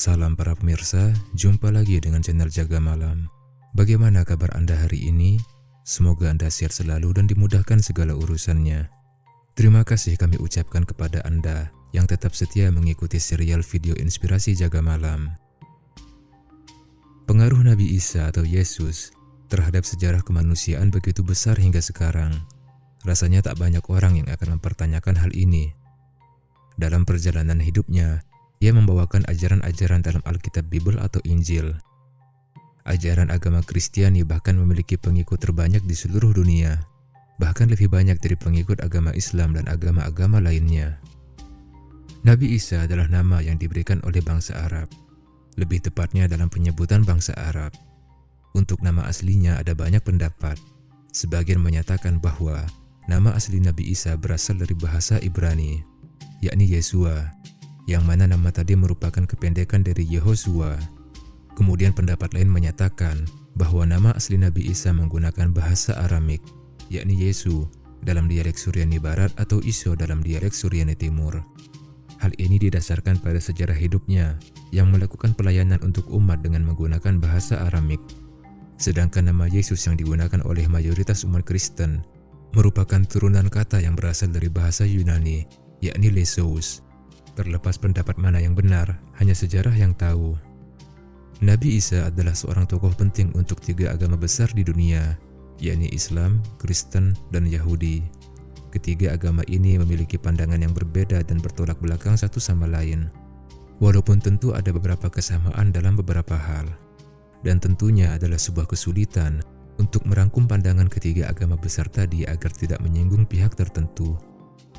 Salam para pemirsa, jumpa lagi dengan channel Jaga Malam. Bagaimana kabar Anda hari ini? Semoga Anda sehat selalu dan dimudahkan segala urusannya. Terima kasih kami ucapkan kepada Anda yang tetap setia mengikuti serial video inspirasi Jaga Malam. Pengaruh Nabi Isa atau Yesus terhadap sejarah kemanusiaan begitu besar hingga sekarang. Rasanya tak banyak orang yang akan mempertanyakan hal ini. Dalam perjalanan hidupnya, ia membawakan ajaran-ajaran dalam Alkitab Bible atau Injil. Ajaran agama Kristiani bahkan memiliki pengikut terbanyak di seluruh dunia, bahkan lebih banyak dari pengikut agama Islam dan agama-agama lainnya. Nabi Isa adalah nama yang diberikan oleh bangsa Arab, lebih tepatnya dalam penyebutan bangsa Arab. Untuk nama aslinya ada banyak pendapat. Sebagian menyatakan bahwa nama asli Nabi Isa berasal dari bahasa Ibrani, yakni Yesua, yang mana nama tadi merupakan kependekan dari Yehosua. Kemudian pendapat lain menyatakan bahwa nama asli Nabi Isa menggunakan bahasa Aramik, yakni Yesu dalam dialek Suryani Barat atau Iso dalam dialek Suryani Timur. Hal ini didasarkan pada sejarah hidupnya yang melakukan pelayanan untuk umat dengan menggunakan bahasa Aramik. Sedangkan nama Yesus yang digunakan oleh mayoritas umat Kristen merupakan turunan kata yang berasal dari bahasa Yunani, yakni Lesos. Terlepas pendapat mana yang benar, hanya sejarah yang tahu. Nabi Isa adalah seorang tokoh penting untuk tiga agama besar di dunia, yakni Islam, Kristen, dan Yahudi. Ketiga agama ini memiliki pandangan yang berbeda dan bertolak belakang satu sama lain. Walaupun tentu ada beberapa kesamaan dalam beberapa hal. Dan tentunya adalah sebuah kesulitan untuk merangkum pandangan ketiga agama besar tadi agar tidak menyinggung pihak tertentu.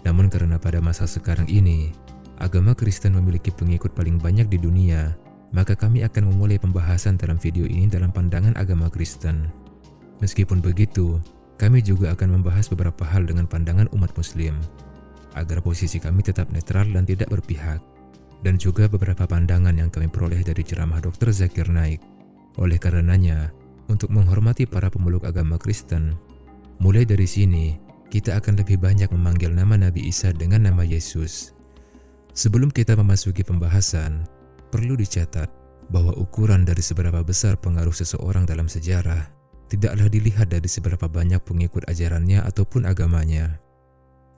Namun karena pada masa sekarang ini, agama Kristen memiliki pengikut paling banyak di dunia, maka kami akan memulai pembahasan dalam video ini dalam pandangan agama Kristen. Meskipun begitu, kami juga akan membahas beberapa hal dengan pandangan umat Muslim, agar posisi kami tetap netral dan tidak berpihak, dan juga beberapa pandangan yang kami peroleh dari ceramah Dr. Zakir Naik. Oleh karenanya, untuk menghormati para pemeluk agama Kristen, mulai dari sini, kita akan lebih banyak memanggil nama Nabi Isa dengan nama Yesus. Sebelum kita memasuki pembahasan, perlu dicatat bahwa ukuran dari seberapa besar pengaruh seseorang dalam sejarah tidaklah dilihat dari seberapa banyak pengikut ajarannya ataupun agamanya.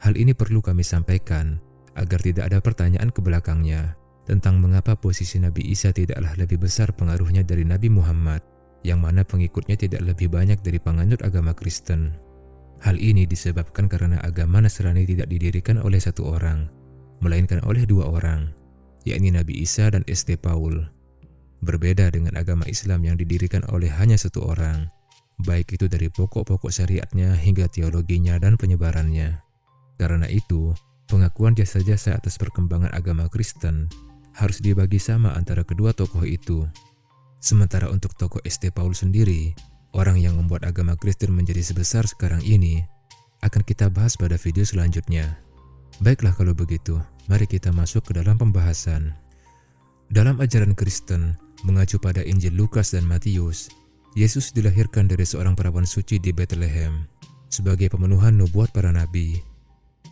Hal ini perlu kami sampaikan agar tidak ada pertanyaan ke belakangnya tentang mengapa posisi Nabi Isa tidaklah lebih besar pengaruhnya dari Nabi Muhammad, yang mana pengikutnya tidak lebih banyak dari penganut agama Kristen. Hal ini disebabkan karena agama Nasrani tidak didirikan oleh satu orang, melainkan oleh dua orang, yakni Nabi Isa dan St. Paul. Berbeda dengan agama Islam yang didirikan oleh hanya satu orang, baik itu dari pokok-pokok syariatnya hingga teologinya dan penyebarannya. Karena itu, pengakuan jasa-jasa atas perkembangan agama Kristen harus dibagi sama antara kedua tokoh itu. Sementara untuk tokoh St. Paul sendiri, orang yang membuat agama Kristen menjadi sebesar sekarang ini, akan kita bahas pada video selanjutnya. Baiklah kalau begitu, mari kita masuk ke dalam pembahasan. Dalam ajaran Kristen, mengacu pada Injil Lukas dan Matius, Yesus dilahirkan dari seorang perawan suci di Bethlehem sebagai pemenuhan nubuat para nabi.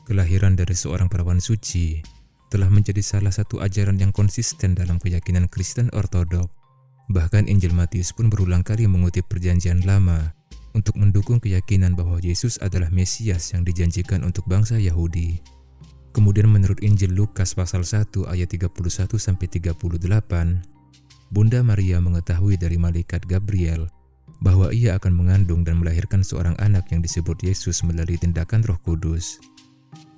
Kelahiran dari seorang perawan suci telah menjadi salah satu ajaran yang konsisten dalam keyakinan Kristen Ortodok. Bahkan Injil Matius pun berulang kali mengutip Perjanjian Lama untuk mendukung keyakinan bahwa Yesus adalah Mesias yang dijanjikan untuk bangsa Yahudi. Kemudian menurut Injil Lukas pasal 1 ayat 31-38, Bunda Maria mengetahui dari malaikat Gabriel bahwa ia akan mengandung dan melahirkan seorang anak yang disebut Yesus melalui tindakan Roh Kudus.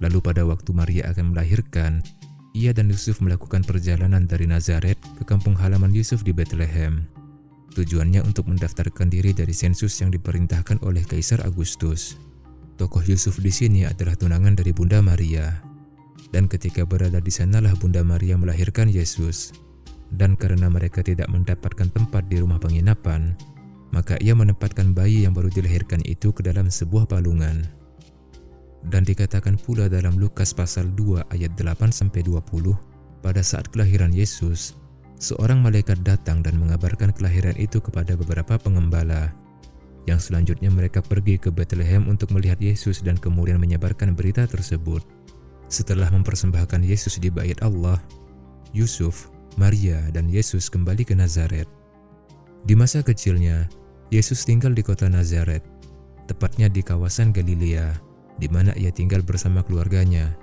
Lalu pada waktu Maria akan melahirkan, ia dan Yusuf melakukan perjalanan dari Nazaret ke kampung halaman Yusuf di Bethlehem. Tujuannya untuk mendaftarkan diri dari sensus yang diperintahkan oleh Kaisar Agustus. Tokoh Yusuf di sini adalah tunangan dari Bunda Maria. Dan ketika berada di sanalah Bunda Maria melahirkan Yesus. Dan karena mereka tidak mendapatkan tempat di rumah penginapan, maka ia menempatkan bayi yang baru dilahirkan itu ke dalam sebuah palungan. Dan dikatakan pula dalam Lukas pasal 2 ayat 8-20, pada saat kelahiran Yesus, seorang malaikat datang dan mengabarkan kelahiran itu kepada beberapa pengembala. Yang selanjutnya mereka pergi ke Bethlehem untuk melihat Yesus dan kemudian menyebarkan berita tersebut. Setelah mempersembahkan Yesus di bait Allah, Yusuf Maria, dan Yesus kembali ke Nazaret. Di masa kecilnya, Yesus tinggal di kota Nazaret, tepatnya di kawasan Galilea, di mana ia tinggal bersama keluarganya,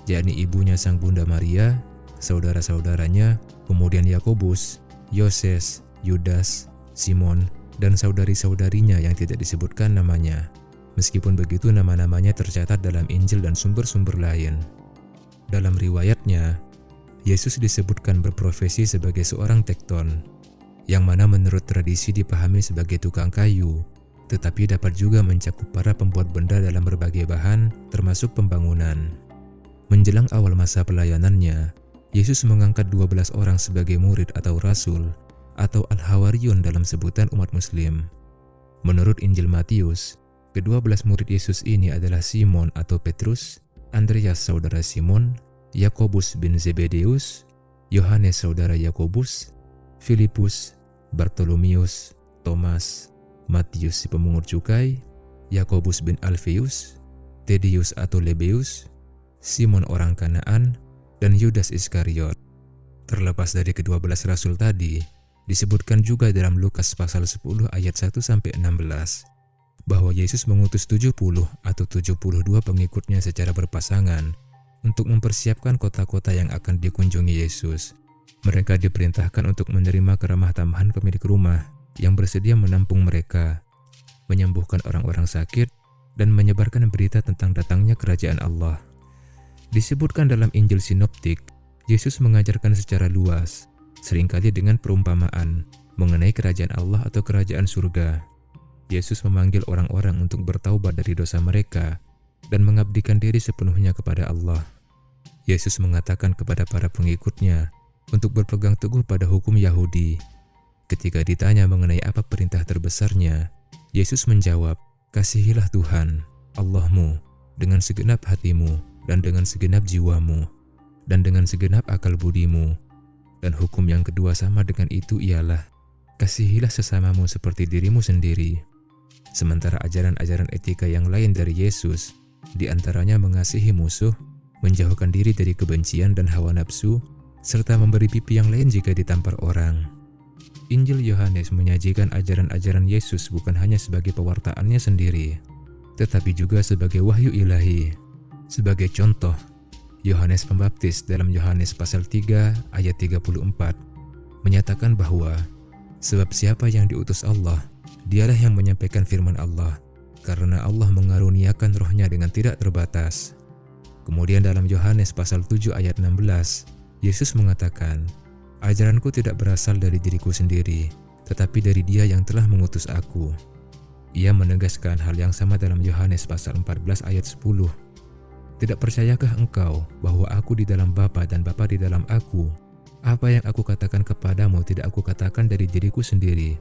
yakni ibunya sang bunda Maria, saudara-saudaranya, kemudian Yakobus, Yoses, Yudas, Simon, dan saudari-saudarinya yang tidak disebutkan namanya. Meskipun begitu, nama-namanya tercatat dalam Injil dan sumber-sumber lain. Dalam riwayatnya, Yesus disebutkan berprofesi sebagai seorang tekton, yang mana menurut tradisi dipahami sebagai tukang kayu, tetapi dapat juga mencakup para pembuat benda dalam berbagai bahan, termasuk pembangunan. Menjelang awal masa pelayanannya, Yesus mengangkat 12 orang sebagai murid atau rasul, atau al-hawariyun dalam sebutan umat muslim. Menurut Injil Matius, ke-12 murid Yesus ini adalah Simon atau Petrus, Andreas saudara Simon, Yakobus bin Zebedeus, Yohanes saudara Yakobus, Filipus, Bartolomius, Thomas, Matius si pemungut cukai, Yakobus bin Alfeus, Thaddeus atau Lebeus, Simon orang Kanaan, dan Yudas Iskariot. Terlepas dari ke-12 rasul tadi, disebutkan juga dalam Lukas pasal 10 ayat 1-16 bahwa Yesus mengutus 70 atau 72 pengikutnya secara berpasangan untuk mempersiapkan kota-kota yang akan dikunjungi Yesus. Mereka diperintahkan untuk menerima keramah tamahan pemilik rumah yang bersedia menampung mereka, menyembuhkan orang-orang sakit, dan menyebarkan berita tentang datangnya kerajaan Allah. Disebutkan dalam Injil Sinoptik, Yesus mengajarkan secara luas, seringkali dengan perumpamaan, mengenai kerajaan Allah atau kerajaan surga. Yesus memanggil orang-orang untuk bertaubat dari dosa mereka dan mengabdikan diri sepenuhnya kepada Allah. Yesus mengatakan kepada para pengikutnya untuk berpegang teguh pada hukum Yahudi. Ketika ditanya mengenai apa perintah terbesarnya, Yesus menjawab, "Kasihilah Tuhan, Allahmu, dengan segenap hatimu, dan dengan segenap jiwamu, dan dengan segenap akal budimu." Dan hukum yang kedua sama dengan itu ialah, "Kasihilah sesamamu seperti dirimu sendiri." Sementara ajaran-ajaran etika yang lain dari Yesus, diantaranya mengasihi musuh, menjauhkan diri dari kebencian dan hawa nafsu, serta memberi pipi yang lain jika ditampar orang. Injil Yohanes menyajikan ajaran-ajaran Yesus bukan hanya sebagai pewartaannya sendiri, tetapi juga sebagai wahyu ilahi. Sebagai contoh, Yohanes Pembaptis dalam Yohanes pasal 3 ayat 34 menyatakan bahwa sebab siapa yang diutus Allah, dialah yang menyampaikan firman Allah, karena Allah mengaruniakan rohnya dengan tidak terbatas. Kemudian dalam Yohanes pasal 7 ayat 16, Yesus mengatakan, "Ajaranku tidak berasal dari diriku sendiri, tetapi dari Dia yang telah mengutus aku." Ia menegaskan hal yang sama dalam Yohanes pasal 14 ayat 10. "Tidak percayakah engkau bahwa aku di dalam Bapa dan Bapa di dalam aku? Apa yang aku katakan kepadamu tidak aku katakan dari diriku sendiri,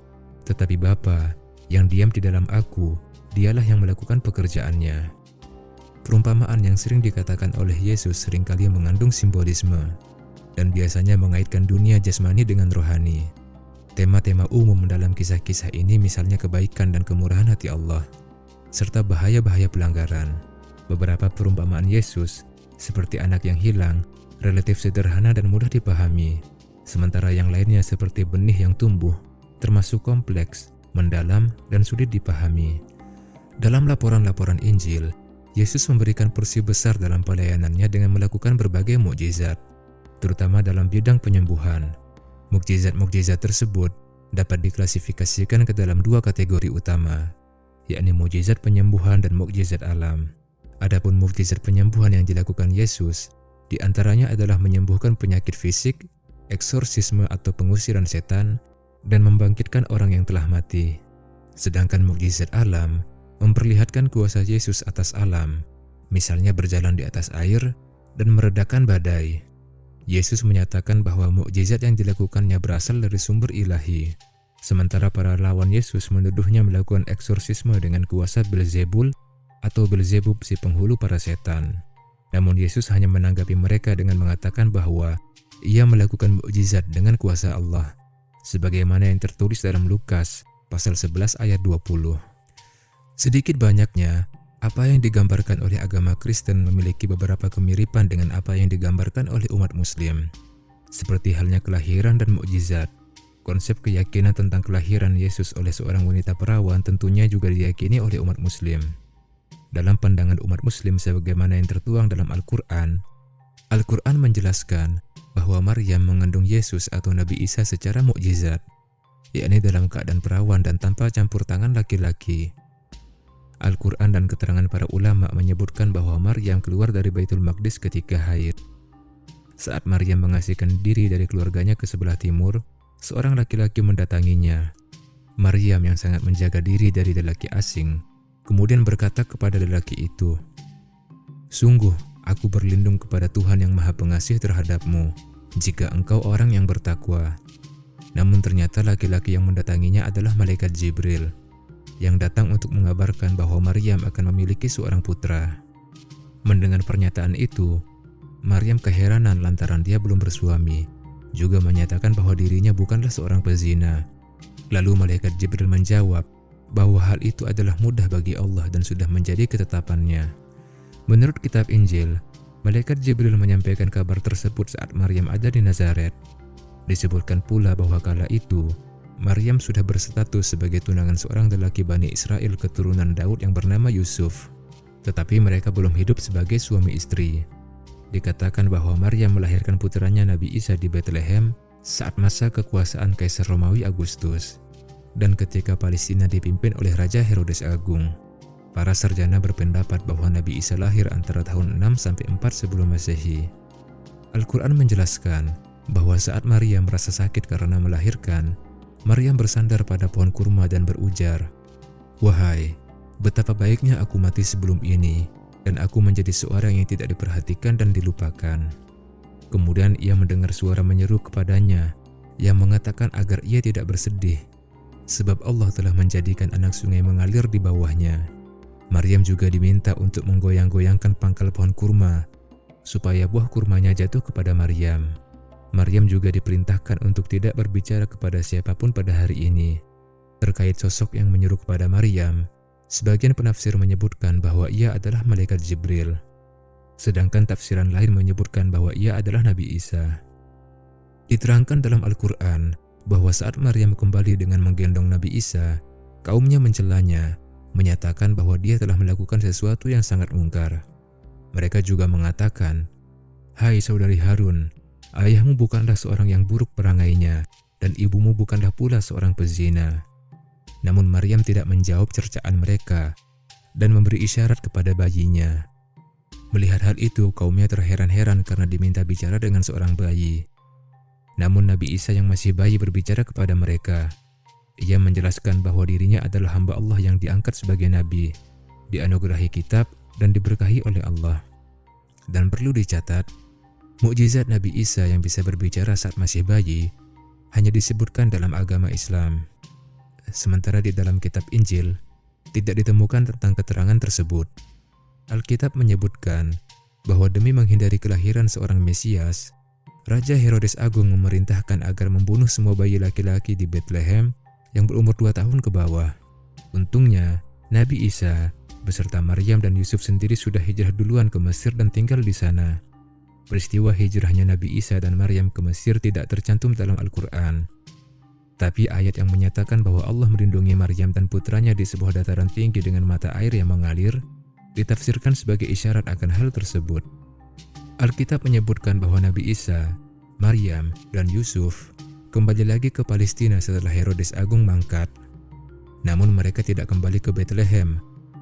tetapi Bapa yang diam di dalam aku, Dialah yang melakukan pekerjaannya." Perumpamaan yang sering dikatakan oleh Yesus seringkali mengandung simbolisme dan biasanya mengaitkan dunia jasmani dengan rohani. Tema-tema umum dalam kisah-kisah ini misalnya kebaikan dan kemurahan hati Allah, serta bahaya-bahaya pelanggaran. Beberapa perumpamaan Yesus, seperti anak yang hilang, relatif sederhana dan mudah dipahami, sementara yang lainnya seperti benih yang tumbuh, termasuk kompleks, mendalam, dan sulit dipahami. Dalam laporan-laporan Injil, Yesus memberikan porsi besar dalam pelayanannya dengan melakukan berbagai mukjizat, terutama dalam bidang penyembuhan. Mukjizat-mukjizat tersebut dapat diklasifikasikan ke dalam dua kategori utama, yakni mukjizat penyembuhan dan mukjizat alam. Adapun mukjizat penyembuhan yang dilakukan Yesus, diantaranya adalah menyembuhkan penyakit fisik, eksorsisme atau pengusiran setan, dan membangkitkan orang yang telah mati. Sedangkan mukjizat alam memperlihatkan kuasa Yesus atas alam, misalnya berjalan di atas air dan meredakan badai. Yesus menyatakan bahwa mukjizat yang dilakukannya berasal dari sumber ilahi, sementara para lawan Yesus menuduhnya melakukan eksorsisme dengan kuasa Beelzebul atau Beelzebub si penghulu para setan. Namun Yesus hanya menanggapi mereka dengan mengatakan bahwa ia melakukan mukjizat dengan kuasa Allah, sebagaimana yang tertulis dalam Lukas pasal 11 ayat 20. Sedikit banyaknya, apa yang digambarkan oleh agama Kristen memiliki beberapa kemiripan dengan apa yang digambarkan oleh umat Muslim. Seperti halnya kelahiran dan mukjizat, konsep keyakinan tentang kelahiran Yesus oleh seorang wanita perawan tentunya juga diyakini oleh umat Muslim. Dalam pandangan umat Muslim sebagaimana yang tertuang dalam Al-Quran, Al-Quran menjelaskan bahwa Maryam mengandung Yesus atau Nabi Isa secara mukjizat, yakni dalam keadaan perawan dan tanpa campur tangan laki-laki. Al-Quran dan keterangan para ulama menyebutkan bahwa Maryam keluar dari Baitul Maqdis ketika haid. Saat Maryam mengasihkan diri dari keluarganya ke sebelah timur, seorang laki-laki mendatanginya. Maryam yang sangat menjaga diri dari lelaki asing, kemudian berkata kepada lelaki itu, "Sungguh, aku berlindung kepada Tuhan yang Maha Pengasih terhadapmu, jika engkau orang yang bertakwa." Namun ternyata laki-laki yang mendatanginya adalah malaikat Jibril, yang datang untuk mengabarkan bahwa Maryam akan memiliki seorang putra. Mendengar pernyataan itu, Maryam keheranan lantaran dia belum bersuami, juga menyatakan bahwa dirinya bukanlah seorang pezina. Lalu malaikat Jibril menjawab bahwa hal itu adalah mudah bagi Allah dan sudah menjadi ketetapannya. Menurut kitab Injil, malaikat Jibril menyampaikan kabar tersebut saat Maryam ada di Nazaret. Disebutkan pula bahwa kala itu, Maryam sudah berstatus sebagai tunangan seorang lelaki Bani Israel keturunan Daud yang bernama Yusuf. Tetapi mereka belum hidup sebagai suami istri. Dikatakan bahwa Maryam melahirkan putranya Nabi Isa di Bethlehem saat masa kekuasaan Kaisar Romawi Agustus, dan ketika Palestina dipimpin oleh Raja Herodes Agung. Para sarjana berpendapat bahwa Nabi Isa lahir antara tahun 6 sampai 4 sebelum Masehi. Al-Quran menjelaskan bahwa saat Maryam merasa sakit karena melahirkan, Maryam bersandar pada pohon kurma dan berujar, "Wahai, betapa baiknya aku mati sebelum ini, dan aku menjadi seorang yang tidak diperhatikan dan dilupakan." Kemudian ia mendengar suara menyeru kepadanya yang mengatakan agar ia tidak bersedih, sebab Allah telah menjadikan anak sungai mengalir di bawahnya. Maryam juga diminta untuk menggoyang-goyangkan pangkal pohon kurma, supaya buah kurmanya jatuh kepada Maryam. Maryam juga diperintahkan untuk tidak berbicara kepada siapapun pada hari ini. Terkait sosok yang menyuruh kepada Maryam, sebagian penafsir menyebutkan bahwa ia adalah malaikat Jibril, sedangkan tafsiran lain menyebutkan bahwa ia adalah Nabi Isa. Diterangkan dalam Al-Quran bahwa saat Maryam kembali dengan menggendong Nabi Isa, kaumnya mencelanya, menyatakan bahwa dia telah melakukan sesuatu yang sangat mungkar. Mereka juga mengatakan, "Hai saudari Harun, ayahmu bukanlah seorang yang buruk perangainya, dan ibumu bukanlah pula seorang pezina." Namun Maryam tidak menjawab cercaan mereka dan memberi isyarat kepada bayinya. Melihat hal itu, kaumnya terheran-heran karena diminta bicara dengan seorang bayi. Namun Nabi Isa yang masih bayi berbicara kepada mereka. Ia menjelaskan bahwa dirinya adalah hamba Allah yang diangkat sebagai nabi, dianugerahi kitab dan diberkahi oleh Allah. Dan perlu dicatat, mukjizat Nabi Isa yang bisa berbicara saat masih bayi hanya disebutkan dalam agama Islam. Sementara di dalam kitab Injil tidak ditemukan tentang keterangan tersebut. Alkitab menyebutkan bahwa demi menghindari kelahiran seorang Mesias, Raja Herodes Agung memerintahkan agar membunuh semua bayi laki-laki di Bethlehem yang berumur 2 tahun ke bawah. Untungnya, Nabi Isa beserta Maryam dan Yusuf sendiri sudah hijrah duluan ke Mesir dan tinggal di sana. Peristiwa hijrahnya Nabi Isa dan Maryam ke Mesir tidak tercantum dalam Al-Quran. Tapi ayat yang menyatakan bahwa Allah melindungi Maryam dan putranya di sebuah dataran tinggi dengan mata air yang mengalir, ditafsirkan sebagai isyarat akan hal tersebut. Alkitab menyebutkan bahwa Nabi Isa, Maryam, dan Yusuf kembali lagi ke Palestina setelah Herodes Agung mangkat. Namun mereka tidak kembali ke Bethlehem,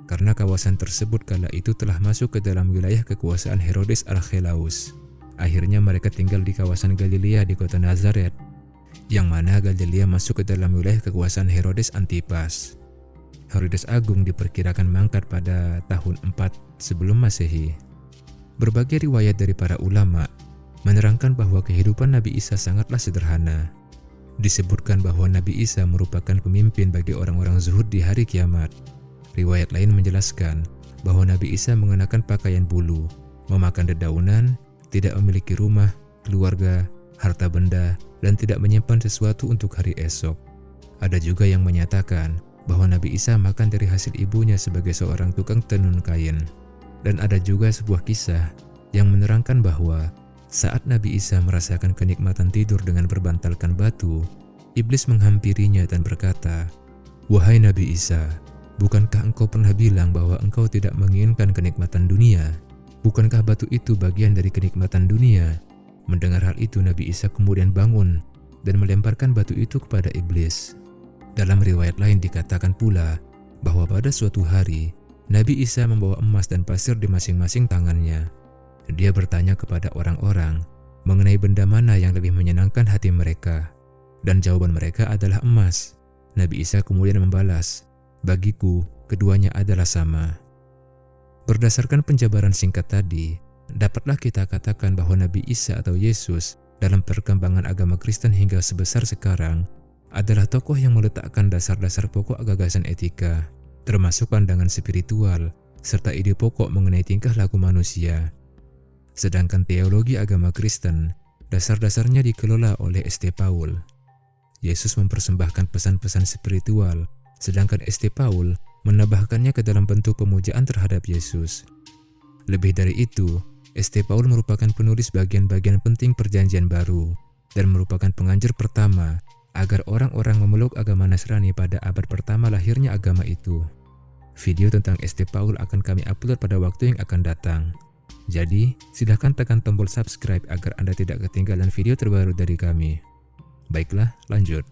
karena kawasan tersebut kala itu telah masuk ke dalam wilayah kekuasaan Herodes Archelaus. Akhirnya mereka tinggal di kawasan Galilea di kota Nazaret, yang mana Galilea masuk ke dalam wilayah kekuasaan Herodes Antipas. Herodes Agung diperkirakan mangkat pada tahun 4 sebelum Masehi. Berbagai riwayat dari para ulama menerangkan bahwa kehidupan Nabi Isa sangatlah sederhana. Disebutkan bahwa Nabi Isa merupakan pemimpin bagi orang-orang zuhud di hari kiamat. Riwayat lain menjelaskan bahwa Nabi Isa mengenakan pakaian bulu, memakan dedaunan, tidak memiliki rumah, keluarga, harta benda, dan tidak menyimpan sesuatu untuk hari esok. Ada juga yang menyatakan bahwa Nabi Isa makan dari hasil ibunya sebagai seorang tukang tenun kain. Dan ada juga sebuah kisah yang menerangkan bahwa Saat Nabi Isa merasakan kenikmatan tidur dengan berbantalkan batu, iblis menghampirinya dan berkata, "Wahai Nabi Isa, bukankah engkau pernah bilang bahwa engkau tidak menginginkan kenikmatan dunia? Bukankah batu itu bagian dari kenikmatan dunia?" Mendengar hal itu, Nabi Isa kemudian bangun dan melemparkan batu itu kepada iblis. Dalam riwayat lain dikatakan pula bahwa pada suatu hari, Nabi Isa membawa emas dan pasir di masing-masing tangannya. Dia bertanya kepada orang-orang mengenai benda mana yang lebih menyenangkan hati mereka, dan jawaban mereka adalah emas. Nabi Isa kemudian membalas, "Bagiku, keduanya adalah sama." Berdasarkan penjabaran singkat tadi, dapatlah kita katakan bahwa Nabi Isa atau Yesus dalam perkembangan agama Kristen hingga sebesar sekarang adalah tokoh yang meletakkan dasar-dasar pokok gagasan etika, termasuk pandangan spiritual, serta ide pokok mengenai tingkah laku manusia. Sedangkan teologi agama Kristen, dasar-dasarnya dikelola oleh St. Paul. Yesus mempersembahkan pesan-pesan spiritual, sedangkan St. Paul menambahkannya ke dalam bentuk pemujaan terhadap Yesus. Lebih dari itu, St. Paul merupakan penulis bagian-bagian penting Perjanjian Baru dan merupakan penganjur pertama agar orang-orang memeluk agama Nasrani pada abad pertama lahirnya agama itu. Video tentang St. Paul akan kami upload pada waktu yang akan datang. Jadi, silahkan tekan tombol subscribe agar Anda tidak ketinggalan video terbaru dari kami. Baiklah, lanjut.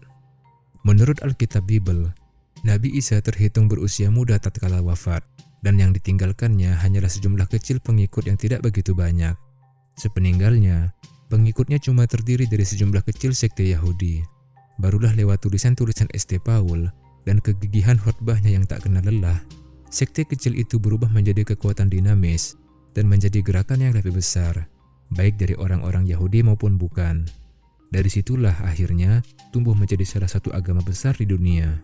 Menurut Alkitab Bible, Nabi Isa terhitung berusia muda tatkala wafat, dan yang ditinggalkannya hanyalah sejumlah kecil pengikut yang tidak begitu banyak. Sepeninggalnya, pengikutnya cuma terdiri dari sejumlah kecil sekte Yahudi. Barulah lewat tulisan-tulisan St. Paul dan kegigihan khotbahnya yang tak kenal lelah, sekte kecil itu berubah menjadi kekuatan dinamis dan menjadi gerakan yang lebih besar, baik dari orang-orang Yahudi maupun bukan. Dari situlah akhirnya tumbuh menjadi salah satu agama besar di dunia.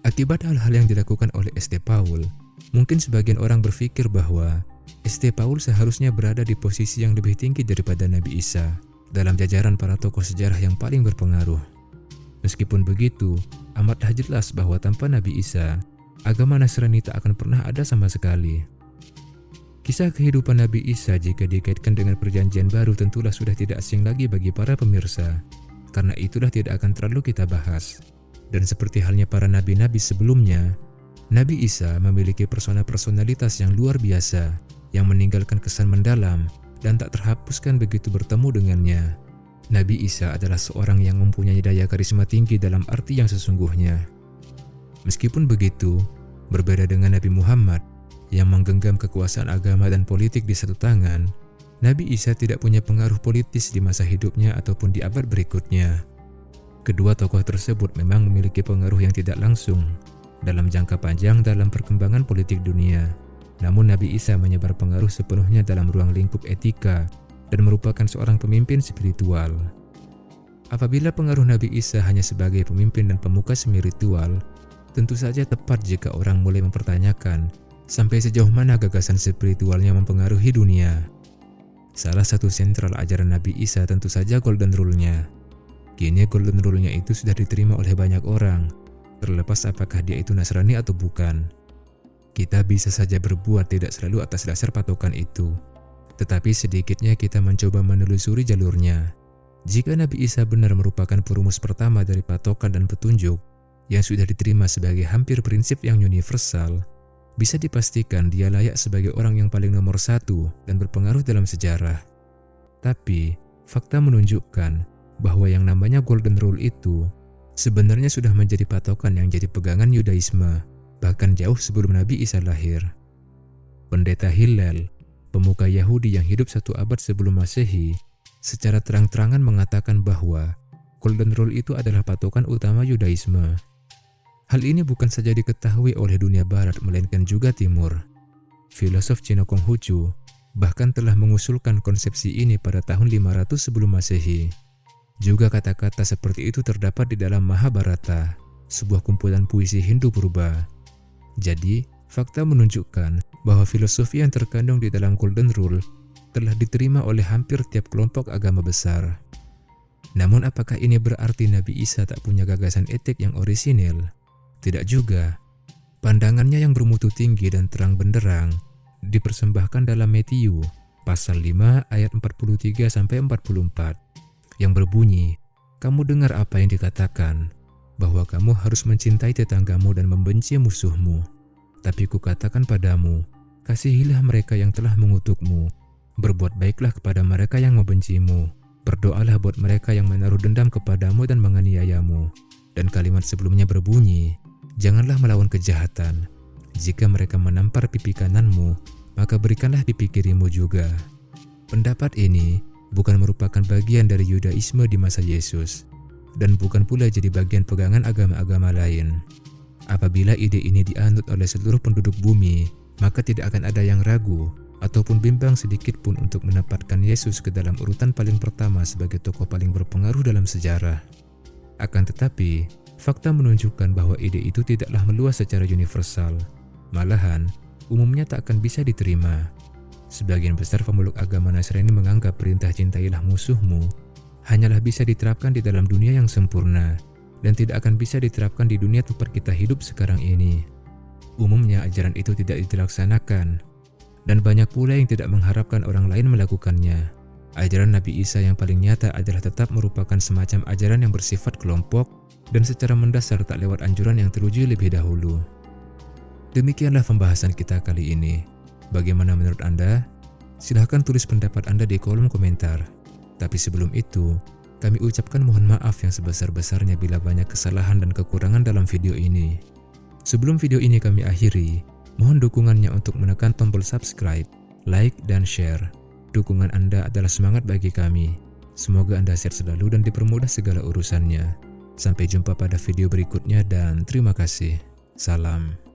Akibat hal-hal yang dilakukan oleh St. Paul, mungkin sebagian orang berpikir bahwa St. Paul seharusnya berada di posisi yang lebih tinggi daripada Nabi Isa dalam jajaran para tokoh sejarah yang paling berpengaruh. Meskipun begitu, amatlah jelas bahwa tanpa Nabi Isa, agama Nasrani tak akan pernah ada sama sekali. Kisah kehidupan Nabi Isa jika dikaitkan dengan Perjanjian Baru tentulah sudah tidak asing lagi bagi para pemirsa. Karena itulah tidak akan terlalu kita bahas. Dan seperti halnya para nabi-nabi sebelumnya, Nabi Isa memiliki personalitas yang luar biasa yang meninggalkan kesan mendalam dan tak terhapuskan begitu bertemu dengannya. Nabi Isa adalah seorang yang mempunyai daya karisma tinggi dalam arti yang sesungguhnya. Meskipun begitu, berbeda dengan Nabi Muhammad yang menggenggam kekuasaan agama dan politik di satu tangan, Nabi Isa tidak punya pengaruh politis di masa hidupnya ataupun di abad berikutnya. Kedua tokoh tersebut memang memiliki pengaruh yang tidak langsung dalam jangka panjang dalam perkembangan politik dunia. Namun Nabi Isa menyebar pengaruh sepenuhnya dalam ruang lingkup etika dan merupakan seorang pemimpin spiritual. Apabila pengaruh Nabi Isa hanya sebagai pemimpin dan pemuka spiritual, tentu saja tepat jika orang mulai mempertanyakan sampai sejauh mana gagasan spiritualnya mempengaruhi dunia. Salah satu sentral ajaran Nabi Isa tentu saja Golden Rule-nya. Kini Golden Rule-nya itu sudah diterima oleh banyak orang, terlepas apakah dia itu Nasrani atau bukan. Kita bisa saja berbuat tidak selalu atas dasar patokan itu, tetapi sedikitnya kita mencoba menelusuri jalurnya. Jika Nabi Isa benar merupakan perumus pertama dari patokan dan petunjuk yang sudah diterima sebagai hampir prinsip yang universal, bisa dipastikan dia layak sebagai orang yang paling nomor satu dan berpengaruh dalam sejarah. Tapi, fakta menunjukkan bahwa yang namanya Golden Rule itu sebenarnya sudah menjadi patokan yang jadi pegangan Yudaisme, bahkan jauh sebelum Nabi Isa lahir. Pendeta Hillel, pemuka Yahudi yang hidup 1 abad sebelum Masehi, secara terang-terangan mengatakan bahwa Golden Rule itu adalah patokan utama Yudaisme. Hal ini bukan saja diketahui oleh dunia barat melainkan juga timur. Filosof Cina Konghucu bahkan telah mengusulkan konsepsi ini pada tahun 500 sebelum Masehi. Juga kata-kata seperti itu terdapat di dalam Mahabharata, sebuah kumpulan puisi Hindu purba. Jadi, fakta menunjukkan bahwa filosofi yang terkandung di dalam Golden Rule telah diterima oleh hampir tiap kelompok agama besar. Namun apakah ini berarti Nabi Isa tak punya gagasan etik yang orisinil? Tidak juga. Pandangannya yang bermutu tinggi dan terang benderang dipersembahkan dalam Matthew, pasal 5 ayat 43-44 yang berbunyi, "Kamu dengar apa yang dikatakan, bahwa kamu harus mencintai tetanggamu dan membenci musuhmu. Tapi kukatakan padamu, kasihilah mereka yang telah mengutukmu, berbuat baiklah kepada mereka yang membencimu, berdoalah buat mereka yang menaruh dendam kepadamu dan menganiayamu." Dan kalimat sebelumnya berbunyi, "Janganlah melawan kejahatan. Jika mereka menampar pipi kananmu, maka berikanlah pipi kirimu juga." Pendapat ini bukan merupakan bagian dari Yudaisme di masa Yesus, dan bukan pula jadi bagian pegangan agama-agama lain. Apabila ide ini dianut oleh seluruh penduduk bumi, maka tidak akan ada yang ragu ataupun bimbang sedikit pun untuk menempatkan Yesus ke dalam urutan paling pertama sebagai tokoh paling berpengaruh dalam sejarah. Akan tetapi, fakta menunjukkan bahwa ide itu tidaklah meluas secara universal. Malahan, umumnya tak akan bisa diterima. Sebagian besar pemeluk agama Nasrani menganggap perintah cintailah musuhmu hanyalah bisa diterapkan di dalam dunia yang sempurna dan tidak akan bisa diterapkan di dunia tempat kita hidup sekarang ini. Umumnya ajaran itu tidak dilaksanakan, dan banyak pula yang tidak mengharapkan orang lain melakukannya. Ajaran Nabi Isa yang paling nyata adalah tetap merupakan semacam ajaran yang bersifat kelompok dan secara mendasar tak lewat anjuran yang teruji lebih dahulu. Demikianlah pembahasan kita kali ini. Bagaimana menurut Anda? Silahkan tulis pendapat Anda di kolom komentar. Tapi sebelum itu, kami ucapkan mohon maaf yang sebesar-besarnya bila banyak kesalahan dan kekurangan dalam video ini. Sebelum video ini kami akhiri, mohon dukungannya untuk menekan tombol subscribe, like, dan share. Dukungan Anda adalah semangat bagi kami. Semoga Anda sehat selalu dan dipermudah segala urusannya. Sampai jumpa pada video berikutnya dan terima kasih. Salam.